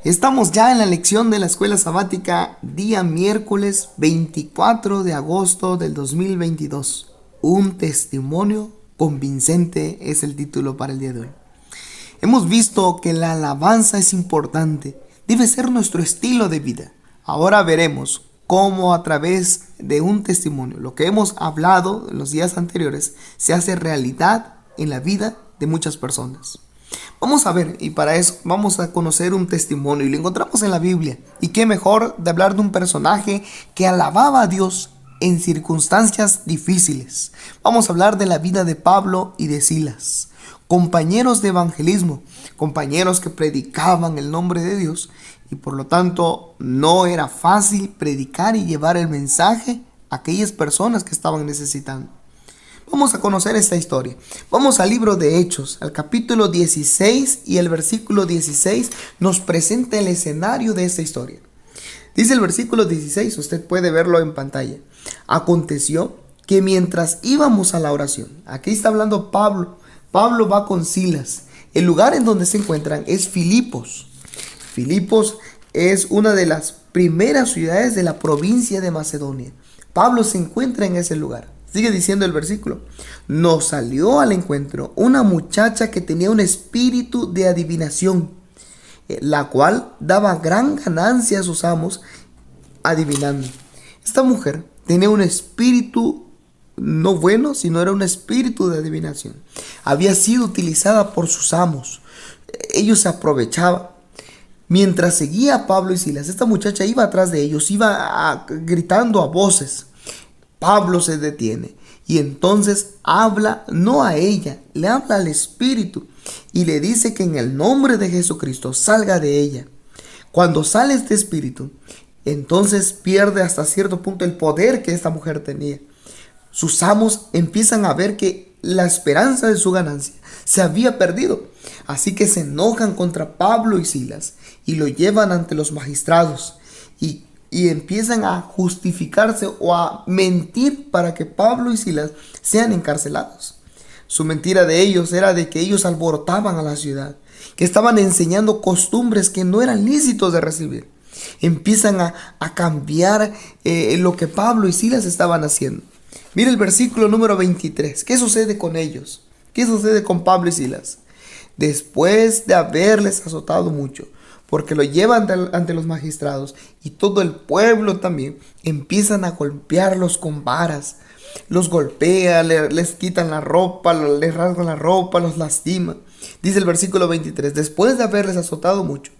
Estamos ya en la lección de la escuela sabática, día miércoles 24 de agosto del 2022. Un testimonio convincente es el título para el día de hoy. Hemos visto que la alabanza es importante, debe ser nuestro estilo de vida. Ahora veremos cómo a través de un testimonio, lo que hemos hablado en los días anteriores, se hace realidad en la vida de muchas personas. Vamos a ver, y para eso vamos a conocer un testimonio, y lo encontramos en la Biblia. Y qué mejor de hablar de un personaje que alababa a Dios en circunstancias difíciles. Vamos a hablar de la vida de Pablo y de Silas, compañeros de evangelismo, compañeros que predicaban el nombre de Dios, y por lo tanto no era fácil predicar y llevar el mensaje a aquellas personas que estaban necesitando. Vamos a conocer esta historia. Vamos al libro de Hechos, al capítulo 16, y el versículo 16 nos presenta el escenario de esta historia. Dice el versículo 16, usted puede verlo en pantalla. Aconteció que mientras íbamos a la oración, aquí está hablando Pablo va con Silas. El lugar en donde se encuentran es Filipos. Filipos es una de las primeras ciudades de la provincia de Macedonia. Pablo se encuentra en ese lugar. Sigue diciendo el versículo: nos salió al encuentro una muchacha que tenía un espíritu de adivinación, la cual daba gran ganancia a sus amos adivinando. Esta mujer tenía un espíritu no bueno, sino era un espíritu de adivinación. Había sido utilizada por sus amos. Ellos se aprovechaban. Mientras seguía a Pablo y Silas, esta muchacha iba atrás de ellos, gritando a voces. Pablo se detiene y entonces habla no a ella, le habla al espíritu y le dice que en el nombre de Jesucristo salga de ella. Cuando sale este espíritu, entonces pierde hasta cierto punto el poder que esta mujer tenía. Sus amos empiezan a ver que la esperanza de su ganancia se había perdido, así que se enojan contra Pablo y Silas y lo llevan ante los magistrados y empiezan a justificarse o a mentir para que Pablo y Silas sean encarcelados. Su mentira de ellos era de que ellos alborotaban a la ciudad, que estaban enseñando costumbres que no eran lícitos de recibir. Empiezan a cambiar lo que Pablo y Silas estaban haciendo. Mira el versículo número 23. ¿Qué sucede con ellos? ¿Qué sucede con Pablo y Silas? Después de haberles azotado mucho, porque lo llevan ante los magistrados y todo el pueblo también, empiezan a golpearlos con varas. Los golpean, les quitan la ropa, les rasgan la ropa, los lastiman. Dice el versículo 23, después de haberles azotado mucho,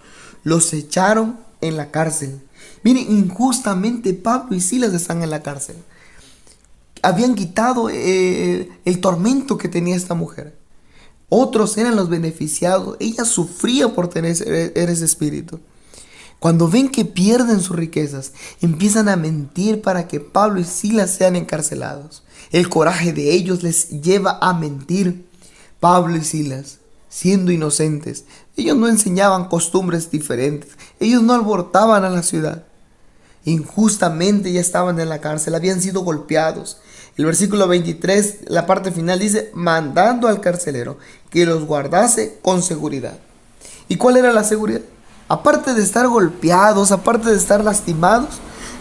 los echaron en la cárcel. Miren, injustamente Pablo y Silas están en la cárcel. Habían quitado el tormento que tenía esta mujer. Otros eran los beneficiados. Ella sufría por tener ese espíritu. Cuando ven que pierden sus riquezas, empiezan a mentir para que Pablo y Silas sean encarcelados. El coraje de ellos les lleva a mentir. Pablo y Silas, siendo inocentes, ellos no enseñaban costumbres diferentes. Ellos no alborotaban a la ciudad. Injustamente ya estaban en la cárcel, habían sido golpeados. El versículo 23, la parte final dice, mandando al carcelero que los guardase con seguridad. ¿Y cuál era la seguridad? Aparte de estar golpeados, aparte de estar lastimados,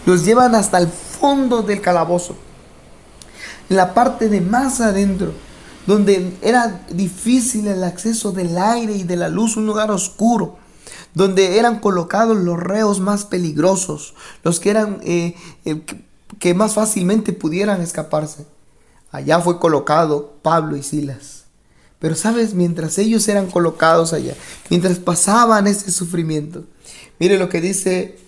los llevan hasta el fondo del calabozo, en la parte de más adentro, donde era difícil el acceso del aire y de la luz, un lugar oscuro, donde eran colocados los reos más peligrosos, los que eran que más fácilmente pudieran escaparse. Allá fue colocado Pablo y Silas. Pero sabes, mientras ellos eran colocados allá, mientras pasaban ese sufrimiento, mire lo que dice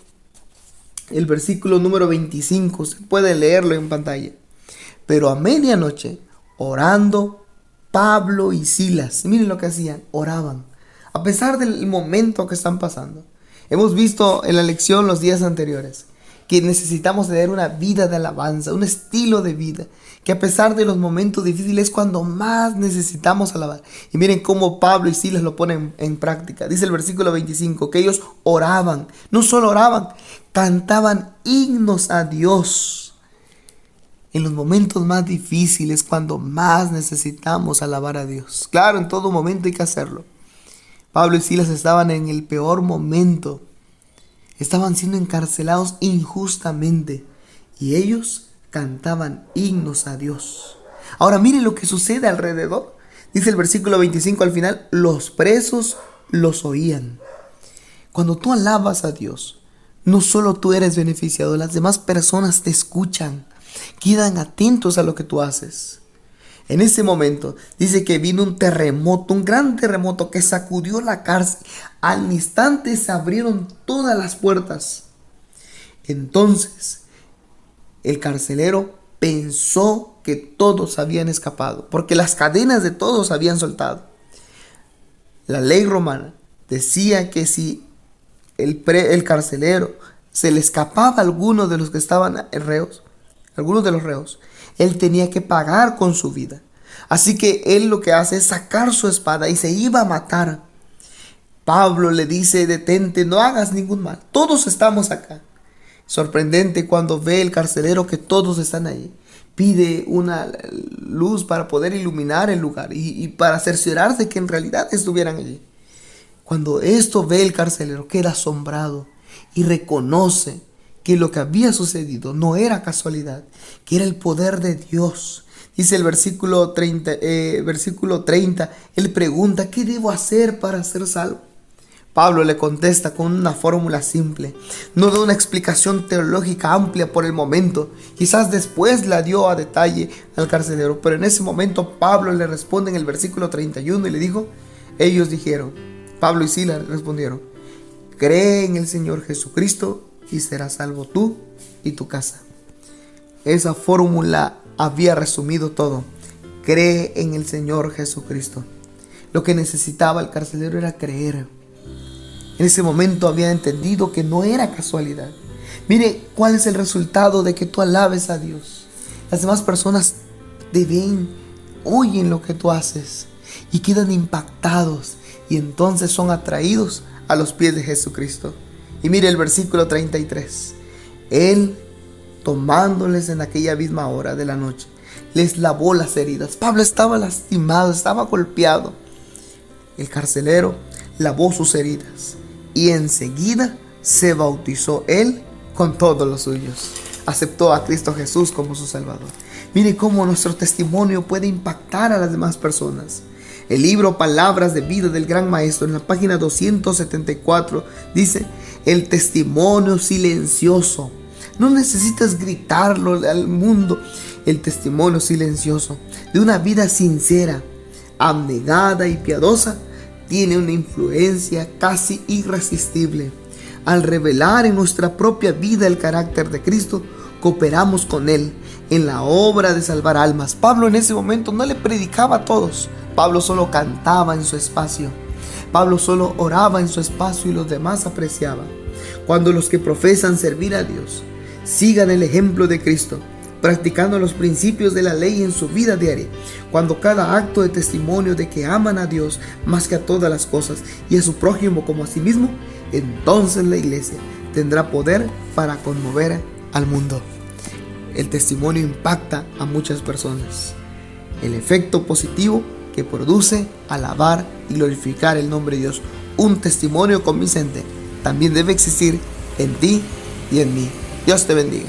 el versículo número 25, se puede leerlo en pantalla. Pero a medianoche, orando, Pablo y Silas, miren lo que hacían, oraban. A pesar del momento que están pasando. Hemos visto en la lección los días anteriores que necesitamos tener una vida de alabanza, un estilo de vida, que a pesar de los momentos difíciles es cuando más necesitamos alabar. Y miren cómo Pablo y Silas lo ponen en práctica. Dice el versículo 25 que ellos oraban, no solo oraban, cantaban himnos a Dios. En los momentos más difíciles, cuando más necesitamos alabar a Dios. Claro, en todo momento hay que hacerlo. Pablo y Silas estaban en el peor momento. Estaban siendo encarcelados injustamente y ellos cantaban himnos a Dios. Ahora miren lo que sucede alrededor. Dice el versículo 25 al final: los presos los oían. Cuando tú alabas a Dios, no solo tú eres beneficiado, las demás personas te escuchan, quedan atentos a lo que tú haces. En ese momento dice que vino un terremoto, un gran terremoto que sacudió la cárcel. Al instante se abrieron todas las puertas. Entonces el carcelero pensó que todos habían escapado, porque las cadenas de todos habían soltado. La ley romana decía que si el carcelero se le escapaba a alguno de los que estaban reos, algunos de los reos, él tenía que pagar con su vida. Así que él lo que hace es sacar su espada y se iba a matar. Pablo le dice: detente, no hagas ningún mal, todos estamos acá. Sorprendente cuando ve el carcelero que todos están ahí. Pide una luz para poder iluminar el lugar y para cerciorarse que en realidad estuvieran allí. Cuando esto ve el carcelero, queda asombrado y reconoce que lo que había sucedido no era casualidad, que era el poder de Dios. Dice el versículo 30, él pregunta: ¿qué debo hacer para ser salvo? Pablo le contesta con una fórmula simple. No da una explicación teológica amplia por el momento. Quizás después la dio a detalle al carcelero, pero en ese momento Pablo le responde en el versículo 31 y le dijo: ellos dijeron, Pablo y Silas respondieron: cree en el Señor Jesucristo y serás salvo tú y tu casa. Esa fórmula había resumido todo. Cree en el Señor Jesucristo. Lo que necesitaba el carcelero era creer. En ese momento había entendido que no era casualidad. Mire cuál es el resultado de que tú alabes a Dios. Las demás personas te ven, oyen lo que tú haces y quedan impactados, y entonces son atraídos a los pies de Jesucristo. Y mire el versículo 33. Él, tomándoles en aquella misma hora de la noche, les lavó las heridas. Pablo estaba lastimado, estaba golpeado. El carcelero lavó sus heridas y enseguida se bautizó él con todos los suyos. Aceptó a Cristo Jesús como su Salvador. Mire cómo nuestro testimonio puede impactar a las demás personas. El libro Palabras de Vida del Gran Maestro, en la página 274, dice: el testimonio silencioso. No necesitas gritarlo al mundo. El testimonio silencioso de una vida sincera, abnegada y piadosa tiene una influencia casi irresistible. Al revelar en nuestra propia vida el carácter de Cristo, cooperamos con Él en la obra de salvar almas. Pablo en ese momento no le predicaba a todos. Pablo solo cantaba en su espacio. Pablo solo oraba en su espacio y los demás apreciaban. Cuando los que profesan servir a Dios sigan el ejemplo de Cristo, practicando los principios de la ley en su vida diaria, cuando cada acto de testimonio de que aman a Dios más que a todas las cosas y a su prójimo como a sí mismo, entonces la iglesia tendrá poder para conmover al mundo. El testimonio impacta a muchas personas. El efecto positivo que produce alabar y glorificar el nombre de Dios. Un testimonio convincente también debe existir en ti y en mí. Dios te bendiga.